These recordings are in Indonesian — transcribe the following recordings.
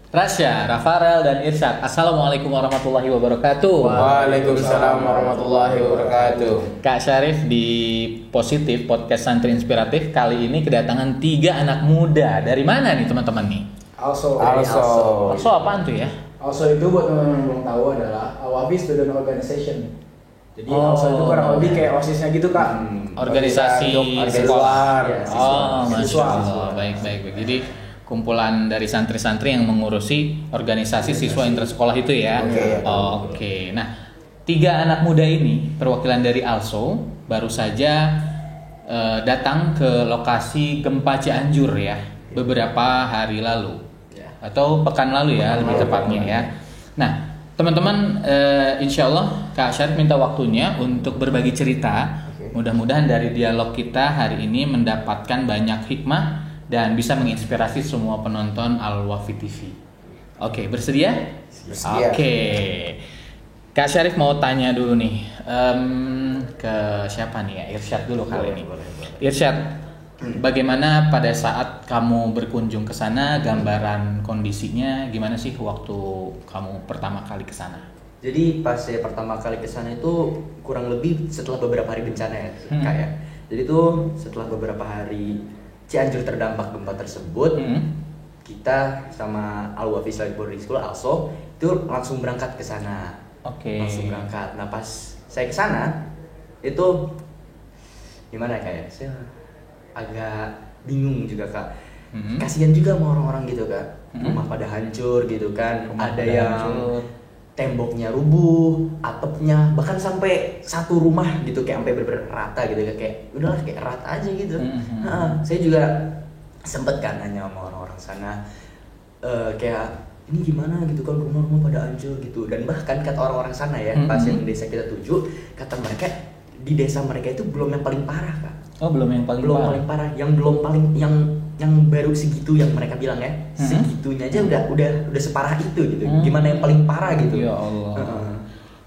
Rasya, Rafael, dan Irsyad. Assalamualaikum warahmatullahi wabarakatuh. Waalaikumsalam warahmatullahi wabarakatuh. Kak Syarif di Positif Podcast Santri Inspiratif kali ini kedatangan 3 anak muda. Dari mana nih teman-teman nih? Also Apaan tuh ya? Also itu buat teman-teman yang belum tahu adalah Wafi Student Organization. Jadi Also itu kurang lebih kayak OSIS-nya gitu Kak. Organisasi sekolah. Masya Allah. Baik. Jadi kumpulan dari santri-santri yang mengurusi organisasi siswa intersekolah itu ya. Oke. Nah, 3 anak muda ini perwakilan dari Also baru saja datang ke lokasi gempa Cianjur ya beberapa hari lalu atau pekan lalu ya lebih tepatnya ya. Nah, teman-teman, insya Allah Kak Syarif minta waktunya untuk berbagi cerita. Mudah-mudahan dari dialog kita hari ini mendapatkan banyak hikmah dan bisa menginspirasi semua penonton Al-Wafi TV. Oke, bersedia? Bersedia. Oke. Kak Syarif mau tanya dulu nih ke siapa nih ya? Irsyad dulu kali ini. Irsyad, bagaimana pada saat kamu berkunjung ke sana, gambaran kondisinya gimana sih waktu kamu pertama kali ke sana? Jadi pas saya pertama kali ke sana itu kurang lebih setelah beberapa hari bencana ya, kayak. Jadi tuh setelah beberapa hari Cianjur terdampak gempa tersebut, kita sama Al-Wafi Islamic Boarding School (ALSO) itu langsung berangkat ke sana. Langsung berangkat. Nah, pas saya ke sana itu gimana kayak saya agak bingung juga Kak. Kasihan juga sama orang-orang gitu Kak. Rumah pada hancur gitu kan. Ada yang temboknya rubuh, atapnya bahkan sampai satu rumah gitu kayak sampai bener-bener rata gitu kayak udahlah kayak rata aja gitu. Saya juga sempet kan nanya sama orang-orang sana kayak ini gimana gitu kan rumah-rumah pada hancur gitu, dan bahkan kata orang-orang sana ya pas yang desa kita tuju, kata mereka di desa mereka itu belum yang paling parah Kak. Belum yang paling parah. Yang baru segitu yang mereka bilang ya, segitunya aja udah separah itu gitu. Gimana yang paling parah gitu? Ya Allah.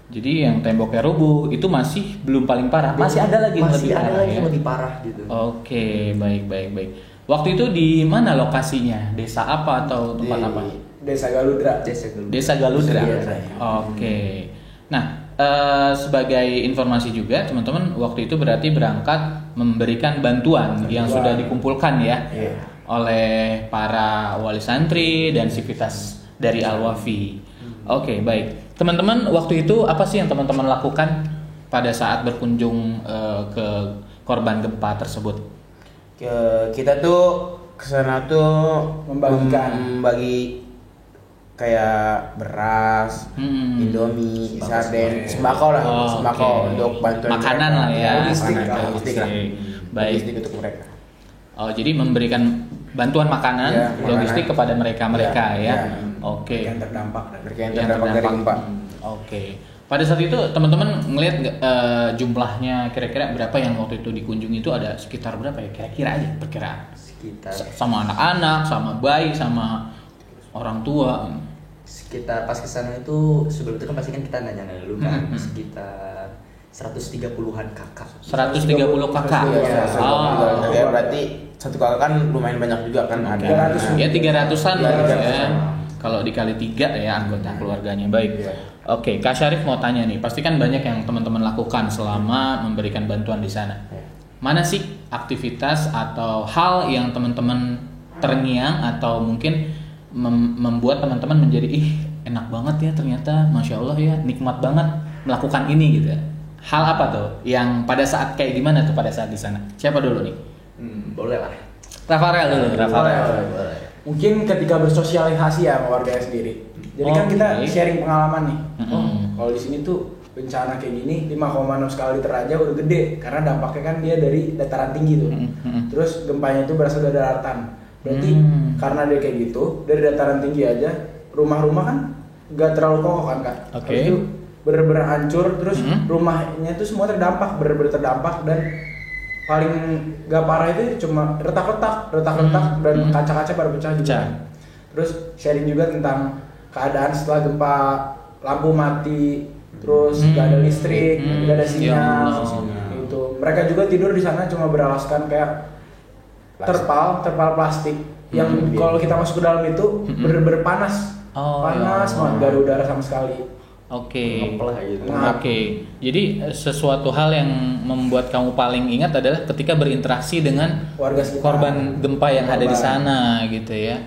Jadi yang temboknya rubuh itu masih belum paling parah. Masih ada lagi yang lebih parah gitu. Oke, baik. Waktu itu di mana lokasinya? Desa apa atau tempat apa? Desa Galudra. Desa Galudra. Oke. Nah, sebagai informasi juga teman-teman, waktu itu berarti berangkat memberikan bantuan yang sudah dikumpulkan ya oleh para wali santri dan sivitas dari Al-Wafi. Oke, baik. Teman-teman, waktu itu apa sih yang teman-teman lakukan pada saat berkunjung ke korban gempa tersebut? Kita tuh kesana tuh membagi kayak beras, Indomie, sarden, sembako untuk bantuan makanan mereka. lah ya. Logistik lah. Baik. Logistik untuk mereka. Jadi memberikan bantuan makanan, logistik kepada mereka ya. Oke. Yang terdampak dari gempa. Oke. Pada saat itu teman-teman ngelihat jumlahnya kira-kira berapa yang waktu itu dikunjungi, itu ada sekitar berapa ya kira-kira aja perkiraan? Sekitar sama anak-anak, sama bayi, sama orang tua. Sekitar pas kesana itu sebelum itu kan pasti kan kita nanya dulu kan sekitar 130-an kakak. 130 kakak. Ya berarti satu kakak kan lumayan banyak juga kan, ada. Ya 300-an ya. Kalau dikali 3 ya anggota keluarganya. Baik. Oke, Kak Syarif mau tanya nih, pasti kan banyak yang teman-teman lakukan selama memberikan bantuan di sana. Mana sih aktivitas atau hal yang teman-teman terngiang atau mungkin membuat teman-teman menjadi enak banget ya ternyata, Masya Allah ya, nikmat banget melakukan ini gitu. Hal apa tuh yang pada saat kayak gimana tuh pada saat di sana? Siapa dulu nih? Boleh lah. Rafael dulu. Boleh. Mungkin ketika bersosialisasi ya sama warganya sendiri. Jadi kan kita sharing pengalaman nih. Kalau di sini tuh bencana kayak gini 5,6 skala Richter aja udah gede karena dampaknya kan dia dari dataran tinggi tuh. Terus gempanya itu berasal dari daratan. Berarti karena dia kayak gitu, dari dataran tinggi aja rumah-rumah kan gak terlalu kokoh kan Kak. Itu bener-bener hancur, terus rumahnya tuh semua terdampak, bener-bener terdampak, dan paling gak parah itu cuma retak-retak dan kaca-kaca pada pecah gitu. Terus sharing juga tentang keadaan setelah gempa, lampu mati, terus gak ada listrik, gak ada sinyal gitu. Mereka juga tidur di sana cuma beralaskan kayak terpal plastik Yang kalau kita masuk ke dalam itu bener-bener panas. Panas banget, gak ada udara sama sekali. Oke. Gitu. Oke. Jadi sesuatu hal yang membuat kamu paling ingat adalah ketika berinteraksi dengan warga sekitar, korban gempa yang ada di sana gitu ya.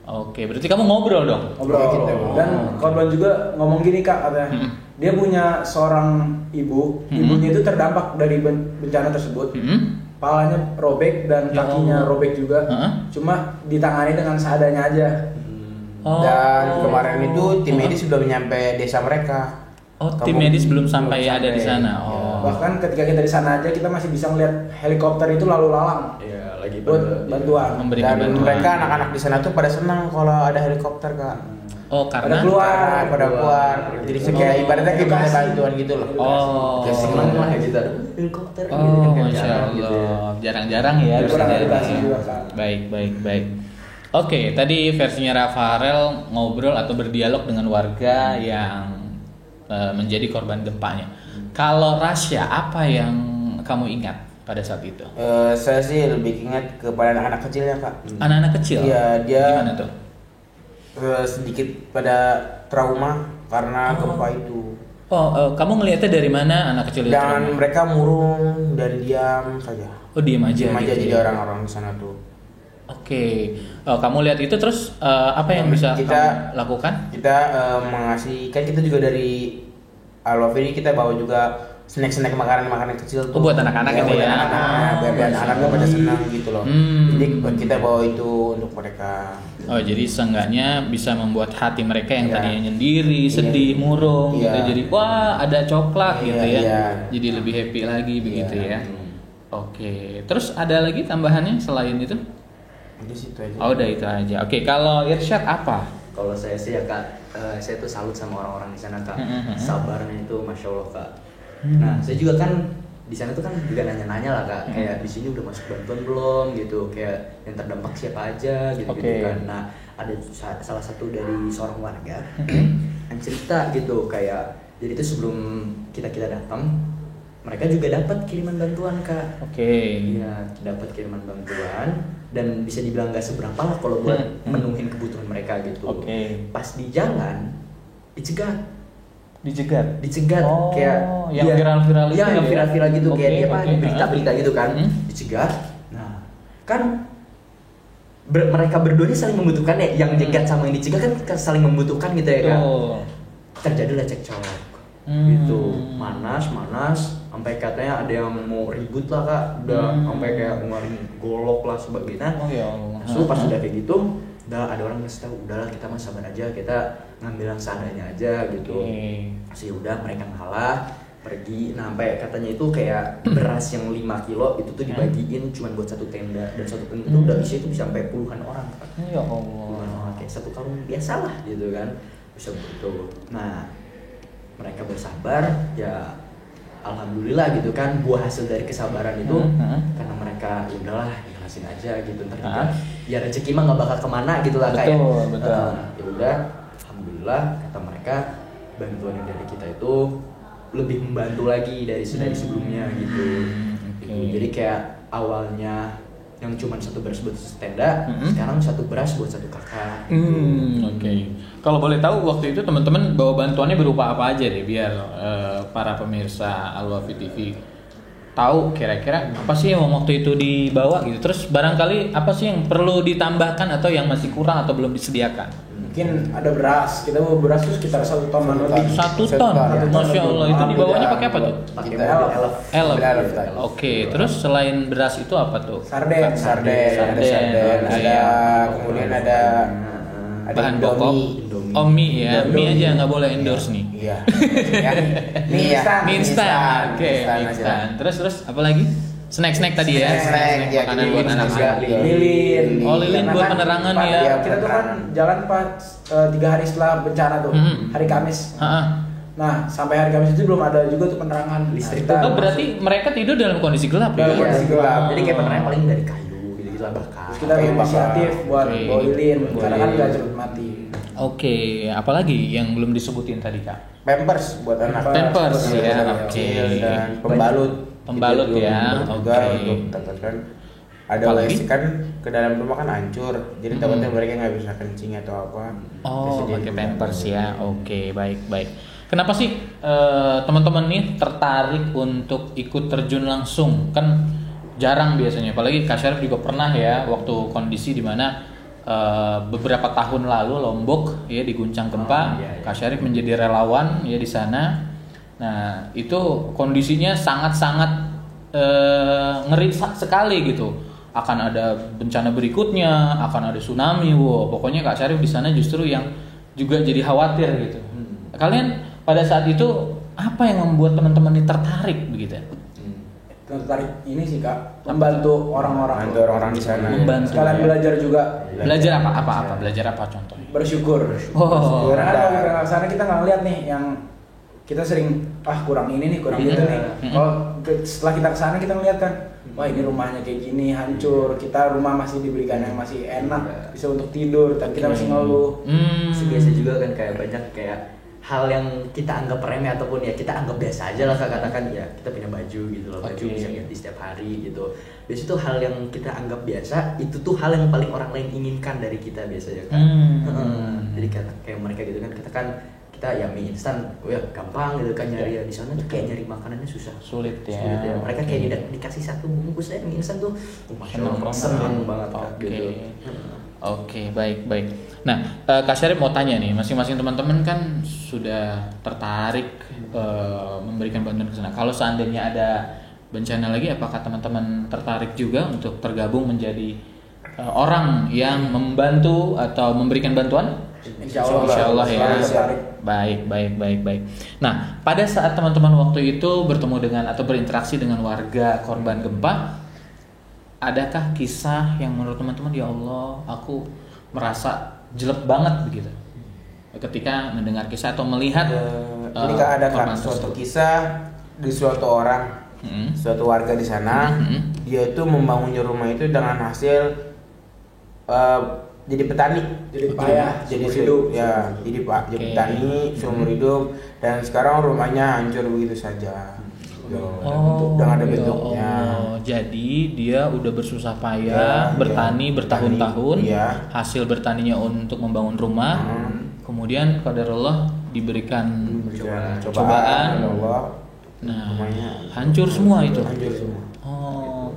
Oke, berarti kamu ngobrol dong? Ngobrol. Dan korban juga ngomong gini Kak, katanya. Dia punya seorang ibu, ibunya itu terdampak dari bencana tersebut. Palanya robek dan kakinya robek juga. Cuma ditangani dengan seadanya aja. Dan kemarin itu tim medis sudah menyampai desa mereka. Tim medis belum sampai ada di sana. Bahkan ketika kita di sana aja kita masih bisa melihat helikopter itu lalu lalang. Iya, lagi buat bantuan. Memberikan Dan bantuan. mereka anak-anak di sana tuh pada senang kalau ada helikopter Kak. Karena pada keluar. Jadi kayak ibaratnya kayak minta bantuan gitu loh. Kayak seneng lah gitu. Helikopter Masya Allah. Jarang-jarang ya. Baik. Oke, tadi versinya Rafael ngobrol atau berdialog dengan warga yang menjadi korban gempanya. Kalau Rasya, apa yang kamu ingat pada saat itu? Saya sih lebih ingat kepada anak-anak kecil ya Kak. Anak-anak kecil? Iya, dia gimana tuh? Sedikit pada trauma karena gempa itu. Kamu ngelihatnya dari mana anak kecil itu? Dan mereka murung dan diam saja. Diam aja. Diam aja gitu jadi ya? orang-orang di sana tuh. Oke. Kamu lihat itu terus apa yang bisa kamu lakukan? Kita mengasih, kan kita juga dari Alwafi kita bawa juga snack-snack makanan kecil tuh. Buat anak-anak itu ya. Biar anak-anaknya pada senang gitu loh. Jadi kita bawa itu untuk mereka. Jadi seenggaknya bisa membuat hati mereka yang tadinya nyendiri, sedih, murung gitu. Jadi wah ada coklat gitu ya. Jadi lebih happy lagi begitu ya. Oke. Terus ada lagi tambahannya selain itu? Di situ aja. Udah itu aja. Oke, kalau Irsyad apa? Kalau saya sih ya Kak, saya tuh salut sama orang-orang di sana Kak. Sabarnya itu Masya Allah Kak. Nah, saya juga kan di sana tuh kan juga nanya-nanya lah Kak, kayak di sini udah masuk bantuan belum gitu, kayak yang terdampak siapa aja gitu kan. Nah, ada salah satu dari seorang warga yang cerita gitu kayak, jadi itu sebelum kita datang, mereka juga dapat kiriman bantuan Kak. Iya, dapat kiriman bantuan dan bisa dibilang gak seberapa lah kalau buat menuhin kebutuhan mereka gitu. Pas di jalan dicegat kayak yang viral-viral itu. Yang viral-viral gitu kayak dia berita-berita gitu kan. Dicegat. Nah, kan mereka berdua ini saling membutuhkan ya, yang jegat sama yang dicegat kan saling membutuhkan gitu ya kan. Terjadilah cekcok. Gitu. Manas sampai katanya ada yang mau ribut lah Kak, udah sampai kayak ngeluarin golok lah sebagainya. So pas udah kayak gitu, udah ada orang ngasih tahu, udahlah kita mah sabar aja, kita ngambil yang seadanya aja gitu. Sih udah mereka ngalah, pergi. Nah, sampai katanya itu kayak beras yang 5 kilo itu tuh dibagiin cuma buat satu tenda, dan satu tenda itu udah bisa sampai puluhan orang Kak. Ya Allah. Kayak satu karung biasa lah gitu kan. Bisa begitu. Nah, mereka bersabar ya, alhamdulillah gitu kan, buah hasil dari kesabaran itu karena mereka ya udahlah ikhlasin aja gitu, ntar ya rezeki mah nggak bakal kemana gitu lah kayak ya udah, alhamdulillah kata mereka bantuan yang dari kita itu lebih membantu lagi dari sebelumnya gitu. Jadi kayak awalnya yang cuma satu beras buat satu tenda, sekarang satu beras buat satu kakak. Kalau boleh tahu waktu itu teman-teman bawa bantuannya berupa apa aja deh, biar para pemirsa Al-Wafi TV tahu kira-kira apa sih yang waktu itu dibawa gitu. Terus barangkali apa sih yang perlu ditambahkan atau yang masih kurang atau belum disediakan? Mungkin ada beras, kita bawa beras tuh sekitar 1 ton lebih. 1 ton? Masya Allah, itu dibawanya pakai apa tuh? Pakai Elf. Terus selain beras itu apa tuh? Sarden. Ada kemudian ada bahan pokok, mie ya, mie aja nggak boleh endorse nih. Iya. Mie instan. Terus apa lagi? Snack tadi ya. Makanan buat anak. Lilin. Lilin buat penerangan ya. Kita tuh kan jalan pas 3 hari setelah bencana tuh, hari Kamis. Nah, sampai hari Kamis itu belum ada juga tuh penerangan listrik. Berarti mereka tidur dalam kondisi gelap ya? Kondisi gelap. Jadi kayak penerangan paling dari kayu gitu lah bakar. Terus kita inisiatif buat bawa lilin, karena kan nggak cepet mati. Apalagi yang belum disebutin tadi Kak? Pampers buat anak. Pampers ya, dan pembalut ya. Untuk dapatkan ada Apalagi? WC kan ke dalam rumah kan hancur, jadi takutnya mereka nggak bisa kencing atau apa. Oh, Terus pakai jadi- pampers ya. Oke, baik. Kenapa sih teman-teman nih tertarik untuk ikut terjun langsung? Kan jarang biasanya. Apalagi Kak Syarif juga pernah ya waktu kondisi di mana beberapa tahun lalu Lombok ya diguncang gempa. Iya. Kak Syarif menjadi relawan ya di sana. Nah, itu kondisinya sangat-sangat ngeri sekali gitu. Akan ada bencana berikutnya, akan ada tsunami. Wow, pokoknya Kak Syarif di sana justru yang juga jadi khawatir gitu. Kalian pada saat itu apa yang membuat teman-teman ini tertarik begitu? Tertarik ini sih Kak, membantu orang-orang. Bantu orang-orang di sana. Membantu. Sekalian belajar juga. Belajar apa? Belajar apa contohnya? Bersyukur. Oh. Karena kalau kita ke sana kita nggak ngeliat nih yang kita sering kurang ini nih, kurang itu nih. Kalau setelah kita kesana kita ngeliat kan, wah ini rumahnya kayak gini hancur, kita rumah masih diberikan yang masih enak, bisa untuk tidur, tapi kita masih ngeluh. Biasa juga kan kayak banyak kayak hal yang kita anggap remeh ataupun ya kita anggap biasa aja lah, katakan ya kita punya baju gitu loh, baju bisa ganti setiap hari gitu. Biasanya tuh hal yang kita anggap biasa itu tuh hal yang paling orang lain inginkan dari kita biasanya kan. Jadi kayak mereka gitu kan, kita ya mie instan, ya gampang gitu kan nyari, ya di sana tuh kayak nyari makanannya susah, Sulit ya. Mereka kayak dikasih satu bungkus aja mie instan tuh, masya Allah seneng banget kan gitu. Oke, baik. Nah, Kak Syarif mau tanya nih, masing-masing teman-teman kan sudah tertarik memberikan bantuan ke sana. Kalau seandainya ada bencana lagi, apakah teman-teman tertarik juga untuk tergabung menjadi orang yang membantu atau memberikan bantuan? Insya Allah ya. tertarik. Baik. Nah, pada saat teman-teman waktu itu bertemu dengan atau berinteraksi dengan warga korban gempa, adakah kisah yang menurut teman-teman, ya Allah, aku merasa jelek banget begitu ketika mendengar kisah atau melihat Jadi Kak, ada kan korban suatu tersebut? kisah di suatu orang, suatu warga di sana, dia itu membangunnya rumah itu dengan hasil jadi petani, Jadi payah, jadi seumur hidup. ya, jadi petani seumur hidup, dan sekarang rumahnya hancur begitu saja. Dengan ada ya bentuknya. Allah. Jadi dia udah bersusah Ya, payah bertani bertahun-tahun, iya. hasil bertaninya untuk membangun rumah, kemudian qadarullah diberikan cobaan. ya Allah. Nah, Rumahnya hancur semua itu. hancur semua.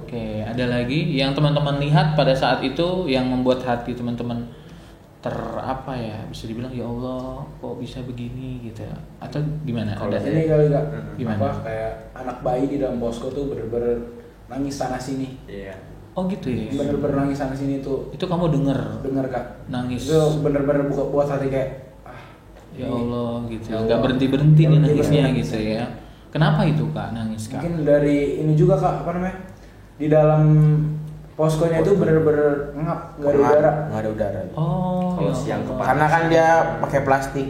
Oke, ada lagi yang teman-teman lihat pada saat itu yang membuat hati teman-teman bisa dibilang, ya Allah kok bisa begini gitu ya, atau gimana? Kalau Ada ini kali Kak, Gimana? kayak anak bayi di dalam posko tuh bener-bener nangis sana sini. Iya. Oh gitu ya. Bener-bener nangis sana sini tuh. Itu kamu denger Kak. nangis. Itu bener-bener buat hati kayak Ya Allah gitu. Ya Nggak Allah. berhenti nih Nggak nangisnya berhenti. gitu ya. Kenapa itu Kak nangis Kak? mungkin dari ini juga Kak, apa namanya? Di dalam poskonya itu bener-bener ngap, nggak ada udara. Nggak ada udara. Oh, Kalau ya siang Allah. kepala. Karena kan dia pakai plastik.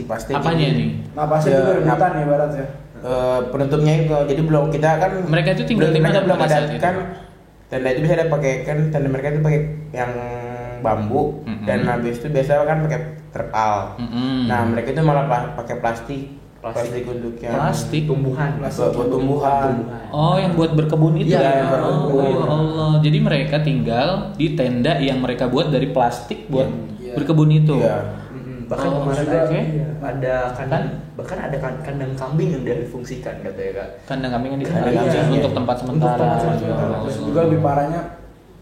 Plastik. Apanya nih? Napasnya Ya, juga rebutan ya barat ya. Penutupnya itu, jadi belum kita kan. Mereka itu tinggal di mana belum pada ada saat itu? kan. Tenda itu bisa ada pakai kan, tenda mereka itu pakai yang bambu, dan habis itu biasa kan pakai terpal. Nah mereka itu malah pakai plastik untuk yang Plastik? Tumbuhan. buat tumbuhan. Oh, yang buat berkebun itu Iya, ya. yang berkebun. Oh, ya Allah. Jadi mereka tinggal di tenda yang mereka buat dari plastik buat Iya. berkebun itu. Iya. Bahkan Oh, kemarin oke. aja ada kandang kambing yang difungsikan katanya Kak. Kandang kambing yang di Kandang kambing, untuk iya. tempat Untuk sementara. tempat Ya sementara. Allah. Terus juga lebih parahnya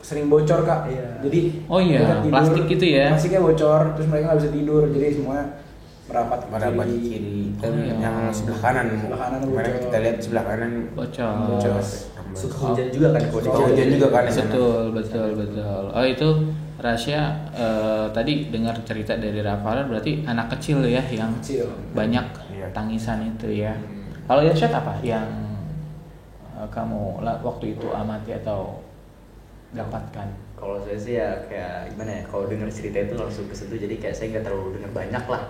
sering bocor Kak. Iya. Jadi Oh iya, kita tidur, plastik gitu ya. Plastiknya bocor, terus mereka nggak bisa tidur, jadi semuanya merapat ke Merapat di kiri. kiri dan Oh, iya. yang sebelah kanan. Sebelah kanan Kemarin bocor. kita lihat sebelah kanan Bocor. Suka hujan juga kan kalau di Suka Jawa. hujan juga kan di sana. Betul. Oh itu rahasia tadi dengar cerita dari Rafael, berarti anak kecil ya yang Kecil. banyak Iya. tangisan itu ya. Kalau Irsyad apa yang kamu waktu itu amati atau dapatkan? Kalau saya sih ya kayak gimana ya, kalau dengar cerita itu langsung ke situ, jadi kayak saya nggak terlalu dengar banyak lah.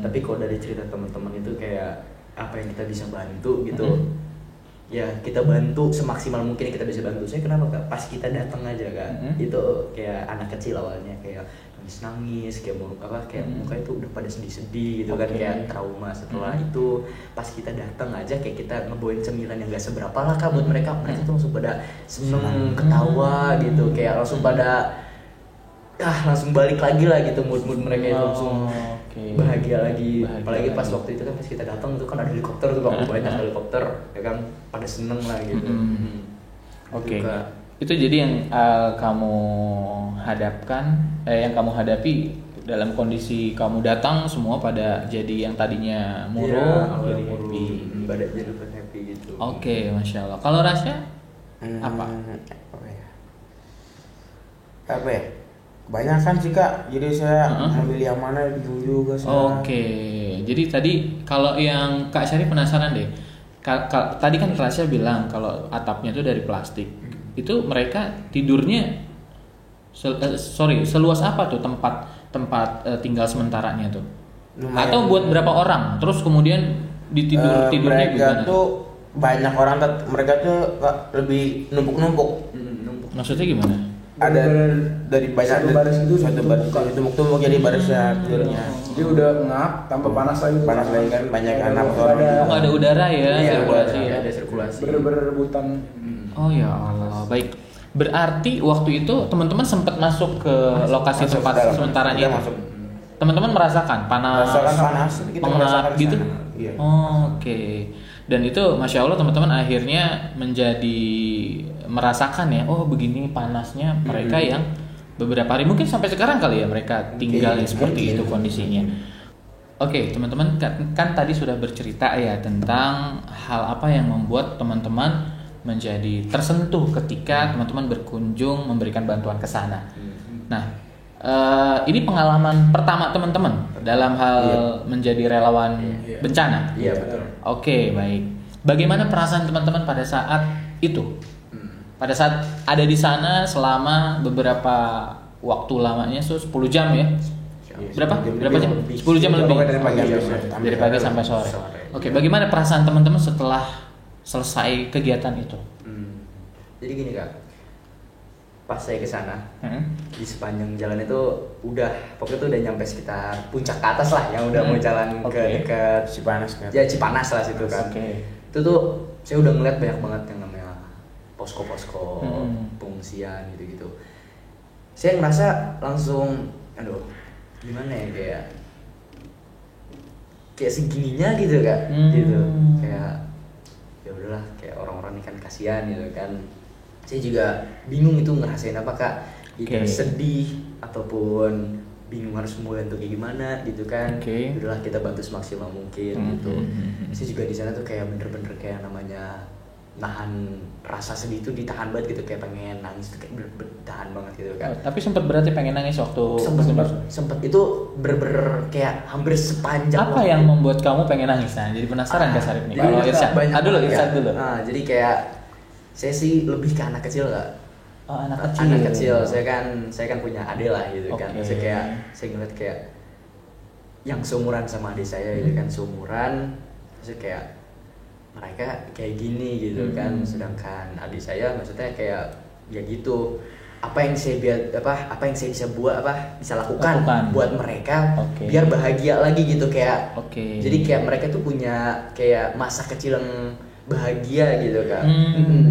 Tapi kalau dari cerita teman-teman itu kayak apa yang kita bisa bantu gitu. ya kita bantu semaksimal mungkin yang kita bisa bantu. Saya kenapa Kak? Pas kita datang aja kan, itu kayak anak kecil awalnya kayak nangis kayak muka itu udah pada sedih-sedih gitu kan, kayak trauma. Setelah itu pas kita datang aja kayak kita ngebawain cemilan yang gak seberapa lah Kak buat mereka tuh langsung pada seneng, ketawa gitu, kayak langsung pada langsung balik lagi lah gitu, mood mereka itu langsung bahagia lagi. Apalagi pas waktu itu kan pas kita datang itu kan ada helikopter tuh, banyak helikopter ya kan, pada seneng lah gitu. Oke. Itu jadi yang kamu kamu hadapi dalam kondisi kamu datang semua pada jadi yang tadinya murung, jadi happy. Pada jadi happy gitu. Oke, Masya Allah. Kalau Rasya apa ya? Kebanyakan sih Kak, jadi saya memilih yang mana bingung juga sih. Oke, jadi tadi kalau yang Kak Syarif penasaran deh, tadi kan Rasya bilang kalau atapnya itu dari plastik, itu mereka tidurnya seluas apa tuh tempat tinggal sementaranya tuh? Lumayan. Atau buat berapa orang? Terus kemudian tidurnya mereka gimana? Tuh banyak orang, mereka tuh lebih numpuk. Maksudnya gimana? Ada dari banyak satu baris itu tumpuk jadi barisnya tidurnya. Jadi udah ngap tanpa panas lagi kan banyak anak orang. Nggak ada udara ya, sirkulasi ya, ada sirkulasi. Berebutan. Oh ya Allah, baik. Berarti waktu itu teman-teman sempat masuk ke lokasi tempat sementaranya itu. Teman-teman merasakan panas pengap gitu. Iya. Oke. Dan itu Masya Allah teman-teman akhirnya menjadi merasakan ya, oh begini panasnya mereka yang beberapa hari, mungkin sampai sekarang kali ya mereka tinggal seperti itu kondisinya. Oke, teman-teman kan tadi sudah bercerita ya tentang hal apa yang membuat teman-teman menjadi tersentuh ketika teman-teman berkunjung memberikan bantuan ke sana. Nah, ini pengalaman pertama teman-teman dalam hal menjadi relawan bencana. Iya betul. Oke, baik. Bagaimana perasaan teman-teman pada saat itu? Pada saat ada di sana selama beberapa waktu lamanya, 10 jam ya? Berapa jam? 10 jam lebih. Dari pagi sampai sore. Oke, bagaimana perasaan teman-teman setelah selesai kegiatan itu? Jadi gini Kak, pas saya ke sana di sepanjang jalan itu pokoknya tuh udah nyampe sekitar puncak ke atas lah, yang udah mau jalan ke dekat Cipanas kan. Ya Cipanas lah situ kan. Itu tuh saya udah ngeliat banyak banget yang namanya posko-posko pengungsian gitu-gitu. Saya ngerasa langsung gimana ya, kayak segininya gitu Kak. Gitu. Kayak ya udahlah, kayak orang-orang ini kan kasihan gitu kan. Saya juga bingung itu ngerasain apa Kak, gitu, sedih ataupun bingung harus mulai untuk kayak gimana gitu kan. Udahlah kita bantu semaksimal mungkin gitu. Saya juga di sana tuh kayak bener-bener kayak namanya nahan rasa sedih itu, ditahan banget gitu, kayak pengen nangis tuh kayak bener-bener tahan banget gitu kan. Tapi sempat berarti pengen nangis waktu sempat itu bener-bener kayak hampir sepanjang apa waktu. Yang membuat kamu pengen nangis? Nah, jadi penasaran Kak Syarif nih. Kalau Irsyad dulu. Jadi kayak saya sih lebih ke anak kecil Kak. Oh, anak kecil. Saya kan punya adik lah gitu kan. Saya ngeliat kayak yang seumuran sama adik saya gitu kan, seumuran. Terus kayak mereka kayak gini gitu kan, sedangkan adik saya maksudnya kayak ya gitu. Apa yang saya bisa bisa lakukan buat mereka biar bahagia lagi gitu kayak. Jadi kayak mereka tuh punya kayak masa kecil yang bahagia gitu kan.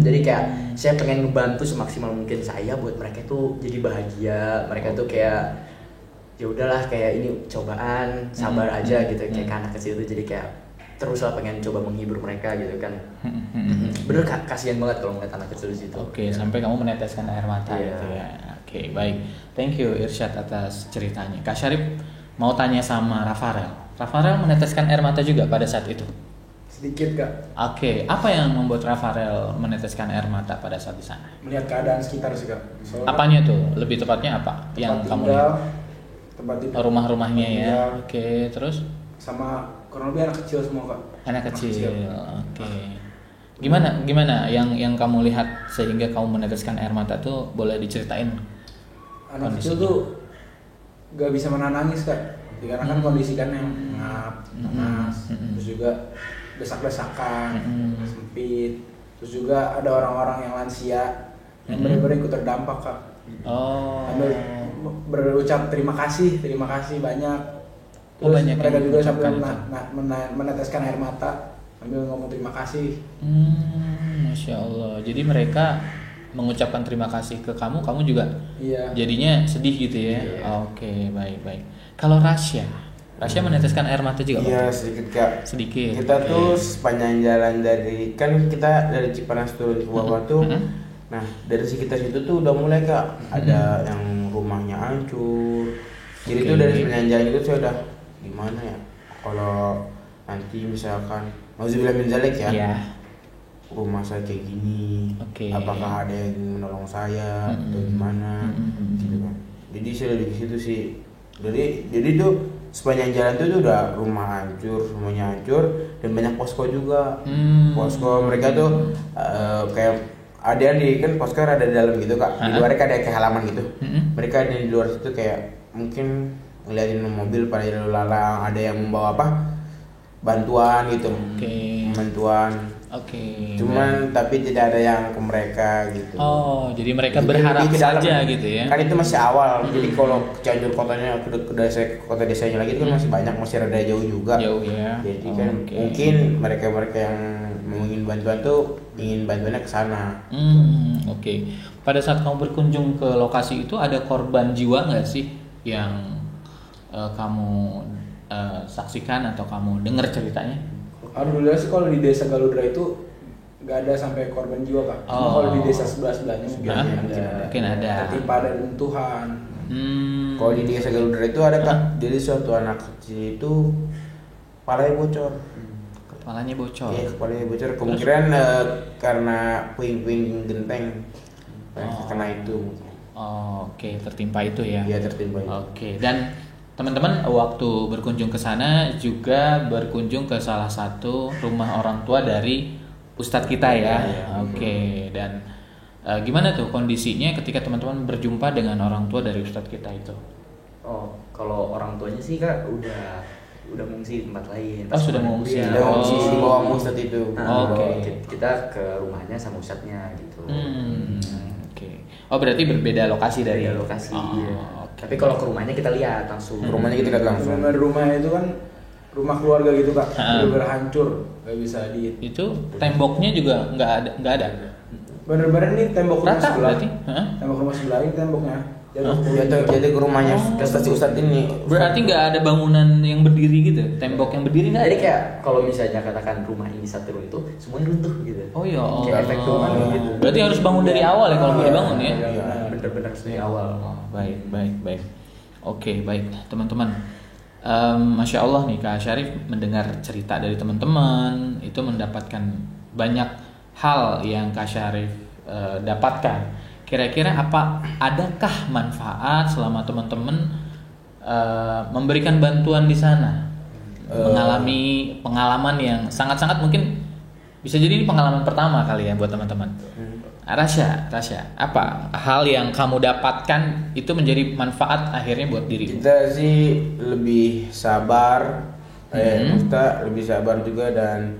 Jadi kayak saya pengen ngebantu semaksimal mungkin saya buat mereka tuh jadi bahagia. Mereka tuh kayak ya udahlah, kayak ini cobaan, sabar aja gitu. Kayak anak kecil tuh jadi kayak terus lah pengen coba menghibur mereka gitu kan. Bener kasihan banget kalau ngeliat anak kecil di situ. Sampai kamu meneteskan air mata gitu ya. Baik. Thank you Irsyad atas ceritanya. Kak Syarif mau tanya sama Rafael. Rafael meneteskan air mata juga pada saat itu? Sedikit Kak. Apa yang membuat Rafael meneteskan air mata pada saat di sana? Melihat keadaan sekitar sih Kak. Apanya tuh? Lebih tepatnya apa yang kamu lihat? Tempat tinggal, rumah-rumahnya ya. Terus? Sama kurang lebih anak kecil semua Kak. Anak kecil. Gimana yang kamu lihat sehingga kamu meneteskan air mata tuh, boleh diceritain? Anak kecil tuh gak bisa menahan nangis Kak. Karena kan kondisi kan yang ngap, panas, terus juga desak-desakan, sempit. Terus juga ada orang-orang yang lansia yang benar-benar ikut terdampak Kak. Sambil berucap terima kasih banyak. Terus banyak mereka juga sambil itu. meneteskan air mata sambil ngomong terima kasih. Masya Allah. Jadi mereka mengucapkan terima kasih ke kamu juga Iya. jadinya sedih gitu ya. Oke, baik. Kalau Rasya meneteskan air mata juga Pak? Iya sedikit Kak. Sedikit. Kita tuh sepanjang jalan dari Cipanas turun ke bawah tuh. Nah dari sekitar situ tuh udah mulai Kak ada yang rumahnya hancur. Jadi tuh dari sepanjang jalan itu saya udah gimana ya kalau nanti misalkan nauzubillah min dzalik ya. Rumah saya kayak gini, apakah ada yang menolong saya atau gimana, gitu kan. Jadi saya dari situ sih. Jadi tuh sepanjang jalan tuh udah rumah hancur, semuanya hancur dan banyak posko juga. Posko mereka tuh kayak ada yang di kan posko ada di dalam gitu Kak. Di luar ada kayak halaman gitu. Mereka di luar situ kayak mungkin ngeliatin mobil pada lalu lalang, ada yang membawa bantuan gitu. Bantuan. Cuman tapi tidak ada yang ke mereka gitu. Jadi mereka berharap saja gitu ya. Kan itu masih awal. Jadi kalau Cianjur kotanya ke kota desanya lagi itu kan masih banyak, masih rada jauh juga. Jauh ya. Jadi kan mungkin mereka yang ingin bantuan tuh ingin bantuannya ke sana. Pada saat kamu berkunjung ke lokasi itu ada korban jiwa nggak sih yang kamu saksikan atau kamu dengar ceritanya? Alhamdulillah sih kalau di desa Galudra itu nggak ada sampai korban jiwa Kak. Cuma kalau di desa sebelahnya mungkin ada. Tertimpa ada runtuhan. Kalau di desa Galudra itu ada Kak. Jadi suatu anak kecil itu kepalanya bocor. Kepalanya bocor. Iya, kepalanya bocor. Kemungkinan karena puing-puing genteng kena itu. Tertimpa itu ya. Iya, tertimpa itu. Dan teman-teman waktu berkunjung ke sana juga berkunjung ke salah satu rumah orang tua dari ustadz kita ya. Dan gimana tuh kondisinya ketika teman-teman berjumpa dengan orang tua dari ustadz kita itu? Kalau orang tuanya sih Kak udah mengungsi di tempat lain. Sudah mengungsi. Di bawah ustadz itu. Kita ke rumahnya sama ustadznya gitu. Berarti berbeda lokasi dari lokasi. Tapi kalau ke rumahnya kita lihat langsung. Rumahnya kita lihat langsung. Rumahnya itu kan rumah keluarga gitu Kak, bener-bener hancur, nggak bisa Itu temboknya juga nggak ada. Bener-bener nih tembok rumah rata sebelah. Berarti? Tembok rumah sebelah ini temboknya. Jadi ke rumahnya ustadz ini. Berarti nggak ada bangunan yang berdiri gitu, tembok yang berdiri nggak ada. Jadi kayak kalau misalnya katakan rumah ini satu itu semuanya runtuh gitu. Kayak efek rumah gitu. Berarti harus bangun dari awal ya kalau mau dibangun ya. Bener-bener dari awal. Baik. Oke, baik teman-teman. Masya Allah nih Kak Syarif mendengar cerita dari teman-teman itu mendapatkan banyak hal yang Kak Syarif dapatkan. Kira-kira adakah manfaat selama teman-teman memberikan bantuan di sana? Mengalami pengalaman yang sangat-sangat mungkin bisa jadi ini pengalaman pertama kali ya buat teman-teman. Rasya, apa hal yang kamu dapatkan itu menjadi manfaat akhirnya buat diri? Kita sih lebih sabar, kita lebih sabar juga dan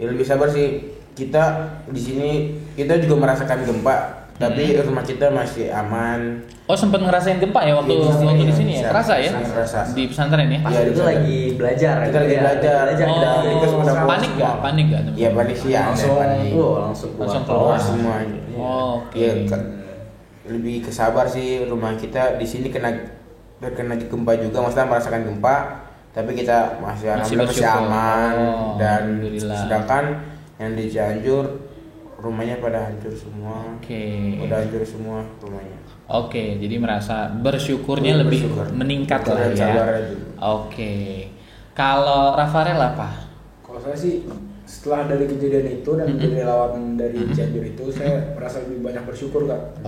lebih sabar sih. Kita di sini kita juga merasakan gempa. Tapi rumah kita masih aman. Sempat ngerasain gempa ya waktu di sini ya? Kerasa ya? Kerasa. Di pesantren ya? Pas itu lagi belajar. Kita lagi belajar. Panik gak? Iya panik sih ya. Langsung keluar semua. Oke. Lebih kesabar sih rumah kita di sini kena gempa juga, maksudnya merasakan gempa. Tapi kita masih aman dan sedangkan yang di Cianjur rumahnya pada hancur semua. Udah hancur semua rumahnya. Jadi merasa bersyukurnya lebih meningkat lah ya. Kalau Rafael apa? Kalau saya sih setelah dari kejadian itu dan dari relawan dari Cianjur itu saya merasa lebih banyak bersyukur Kak.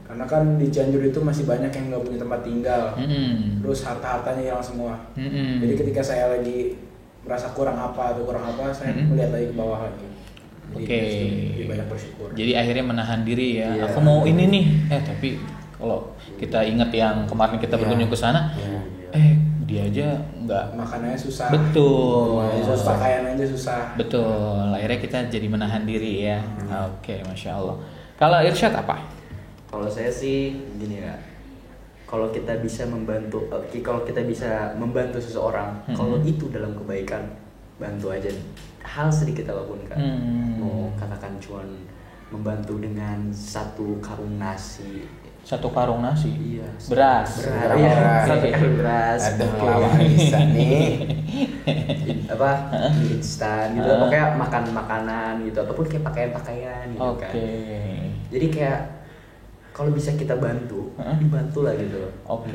Karena kan di Cianjur itu masih banyak yang nggak punya tempat tinggal. Terus harta-hartanya hilang semua. Jadi ketika saya lagi merasa kurang apa, saya melihat lagi ke bawah lagi. Jadi banyak bersyukur. Jadi akhirnya menahan diri ya. Aku mau ini nih. Tapi kalau kita ingat yang kemarin kita berkunjung ke sana, dia aja nggak makanannya susah. Betul. Pakaian aja susah. Betul. Akhirnya kita jadi menahan diri ya. Oke, Masya Allah. Kalau Irsyad apa? Kalau saya sih gini ya, kalau kita bisa membantu seseorang, kalau itu dalam kebaikan, bantu aja hal sedikit apapun kan. Mau katakan cuman membantu dengan satu karung nasi. Iya. Beras. Satu karung beras. Ada ngelawak bisa nih. Mie instan gitu. Pokoknya makan makanan gitu ataupun kayak pakaian gitu kan. Jadi kayak kalau bisa kita bantu, dibantu lah gitu.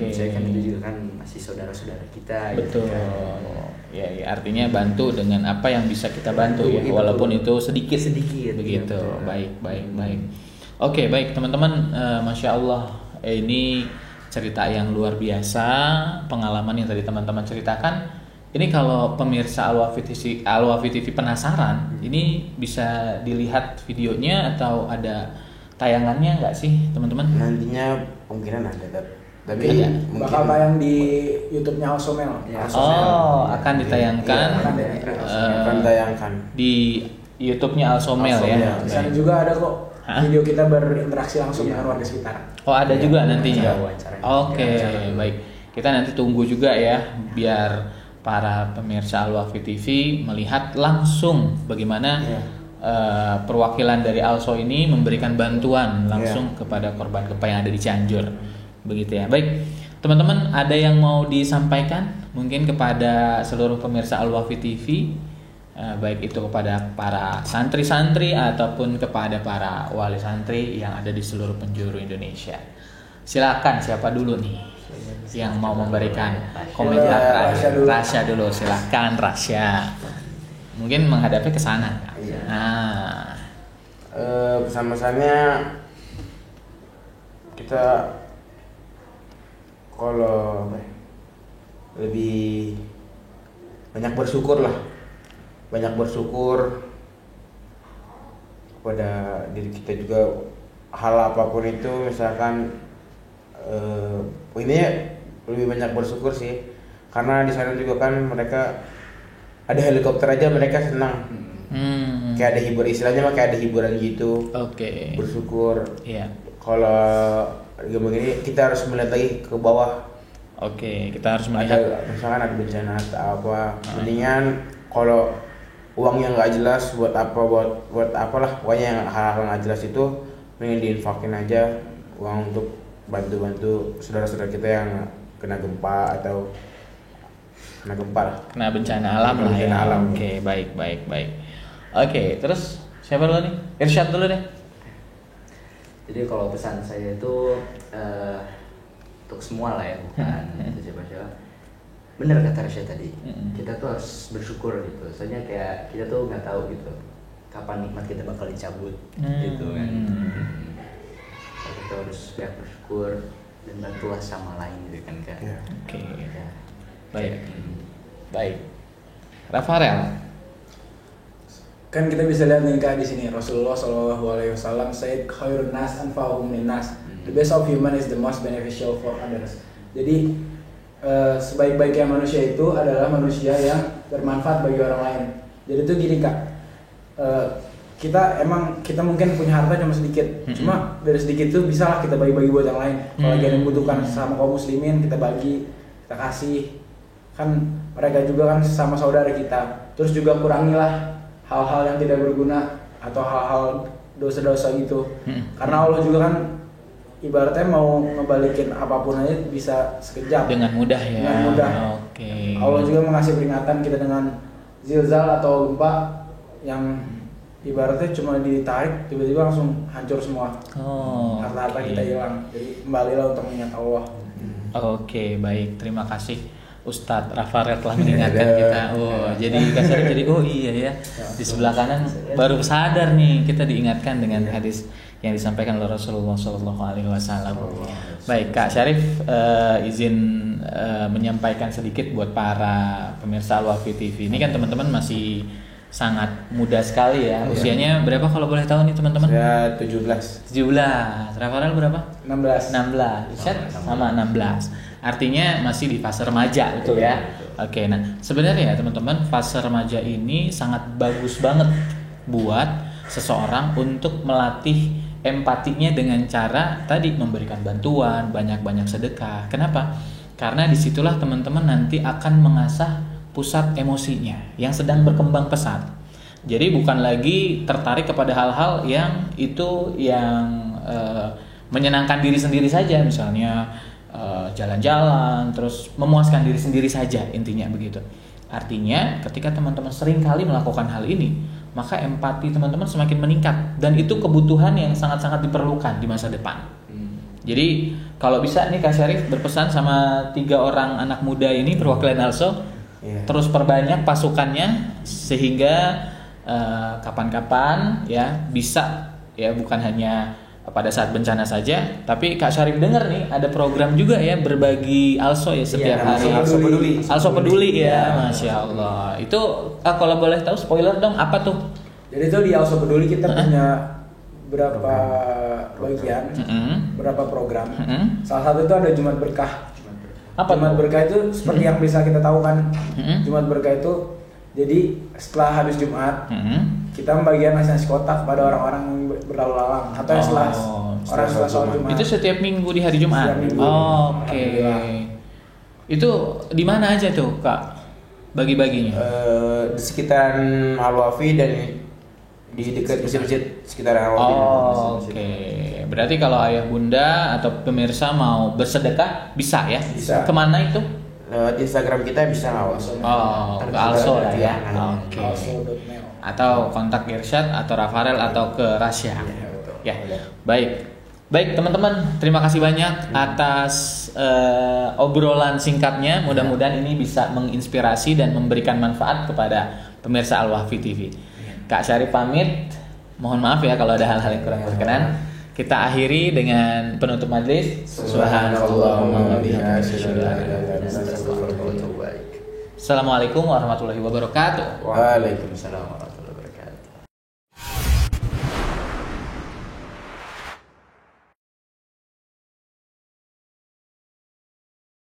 Saya kan itu juga kan masih saudara-saudara kita. Betul. Gitu kan. Ya, artinya bantu dengan apa yang bisa kita bantu ya, gitu. Walaupun itu sedikit begitu. Ya. Baik. Oke, baik teman-teman, Masya Allah, ini cerita yang luar biasa, pengalaman yang tadi teman-teman ceritakan. Ini kalau pemirsa Al-Wafi TV penasaran, ini bisa dilihat videonya atau ada tayangannya nggak sih teman-teman? Nantinya kemungkinan ada, tapi bakal tayang di YouTube-nya Alsomel. Akan ditayangkan. Akan ditayangkan di YouTube-nya Alsomel ya. Di sana juga ada kok video kita berinteraksi langsung dengan warga sekitar. Ada juga nantinya. Oke, baik. Kita nanti tunggu juga ya, biar para pemirsa Al-Wafi TV melihat langsung bagaimana perwakilan dari ALSO ini memberikan bantuan langsung kepada korban gempa yang ada di Cianjur. Begitu ya. Baik, teman-teman, ada yang mau disampaikan mungkin kepada seluruh pemirsa Al-Wafi TV, baik itu kepada para santri-santri ataupun kepada para wali santri yang ada di seluruh penjuru Indonesia. Silakan, siapa dulu nih yang mau memberikan komentar terakhir? Rasya dulu, silakan Rasya. Mungkin menghadapnya ke sana. Pesan-pesannya kita kalau lebih banyak bersyukur kepada diri kita juga, hal apapun itu, misalkan ini lebih banyak bersyukur sih, karena di sana juga kan mereka ada helikopter aja mereka senang. Kayak ada istilahnya kayak ada hiburan gitu. Bersyukur. Kalau begini kita harus melihat lagi ke bawah. Kita harus melihat. Misalkan ada bencana atau apa, mendingan kalau uangnya nggak jelas buat apalah, pokoknya yang hal-hal nggak jelas itu mending diinfakin aja uang untuk bantu saudara-saudara kita yang kena gempa atau kena bencana alam lah ya. Baik. Terus siapa dulu nih? Irsyad dulu deh. Jadi kalau pesan saya itu untuk semua lah ya, bukan siapa-siapa. Bener kata Rasya tadi, kita tuh harus bersyukur gitu. Soalnya kayak kita tuh nggak tahu gitu kapan nikmat kita bakal dicabut gitu kan. Kita harus banyak bersyukur dan bantulah sama lain gitu kan kan. Baik. Rafael. Kan kita bisa lihat nih Kak di sini Rasulullah SAW said khairun nas anfa'uhum linnas. The best of human is the most beneficial for others. Jadi sebaik-baiknya manusia itu adalah manusia yang bermanfaat bagi orang lain. Jadi itu gini Kak, kita mungkin punya harta cuma sedikit, cuma dari sedikit itu bisa lah kita bagi-bagi buat yang lain. Kalau lagi ada yang membutuhkan sama kaum muslimin, kita bagi, kita kasih. Kan mereka juga kan sama saudara kita. Terus juga kurangilah hal-hal yang tidak berguna atau hal-hal dosa-dosa gitu. Karena Allah juga kan ibaratnya mau ngebalikin apapun aja bisa sekejap dengan mudah ya. Allah juga mengasih peringatan kita dengan zilzal atau gempa yang ibaratnya cuma ditarik tiba-tiba langsung hancur semua. Harta-harta kita hilang. Jadi kembalilah untuk mengingat Allah. Baik, terima kasih Ustadz Rafael telah mengingatkan kita. Jadi kasar jadi iya ya. Di sebelah kanan baru sadar nih, kita diingatkan dengan hadis yang disampaikan oleh Rasulullah SAW. Baik, Kak Syarif, izin menyampaikan sedikit buat para pemirsa Al-Wafi TV. Ini kan teman-teman masih sangat muda sekali ya. Usianya berapa kalau boleh tahu nih teman-teman? Ya 17. Rafael berapa? 16. Sama 16. Artinya masih di fase remaja, betul ya? Oke, nah sebenarnya ya teman-teman, fase remaja ini sangat bagus banget buat seseorang untuk melatih empatinya dengan cara tadi memberikan bantuan, banyak-banyak sedekah. Kenapa? Karena disitulah teman-teman nanti akan mengasah pusat emosinya yang sedang berkembang pesat. Jadi bukan lagi tertarik kepada hal-hal yang menyenangkan diri sendiri saja, misalnya jalan-jalan, terus memuaskan diri sendiri saja, intinya begitu. Artinya ketika teman-teman sering kali melakukan hal ini, maka empati teman-teman semakin meningkat, dan itu kebutuhan yang sangat-sangat diperlukan di masa depan. Jadi kalau bisa nih Kak Syarif berpesan sama 3 orang anak muda ini perwakilan ALSO, terus perbanyak pasukannya sehingga kapan-kapan ya bisa ya, bukan hanya pada saat bencana saja, tapi Kak Syarif dengar nih ada program juga ya, berbagi ALSO ya setiap hari. ALSO peduli ya, Masya Allah. Itu kalau boleh tahu spoiler dong, apa tuh? Jadi itu di ALSO peduli kita punya berapa bagian, berapa program. Salah satu itu ada Jumat Berkah. Apa Jumat Berkah itu seperti yang bisa kita tahu kan, Jumat Berkah itu jadi setelah habis Jumat, kita membagikan nasi kotak kepada orang-orang yang berlalu lalang, atau yang setelah sholat Jumat. Itu setiap minggu di hari Jumat. Oke. Itu di mana aja tuh Kak bagi-baginya? Di sekitaran Al-Wafi dan di dekat masjid-masjid sekitaran Al-Wafi. Oke. Berarti kalau ayah bunda atau pemirsa mau bersedekah bisa ya? Bisa. Kemana itu? Lewat Instagram kita bisa ngawal. Ke ALSO lah ya. Oke. Atau kontak Irsyad atau Rafael atau ke Rasya. Ya. Baik teman-teman, terima kasih banyak atas obrolan singkatnya. Mudah-mudahan ini bisa menginspirasi dan memberikan manfaat kepada pemirsa Al-Wahfi TV. Kak Syarif pamit. Mohon maaf ya kalau ada hal-hal yang kurang berkenan. Kita akhiri dengan penutup majelis. Subhanallahumma wa bihamdihi. Assalamualaikum warahmatullahi wabarakatuh. Waalaikumsalam.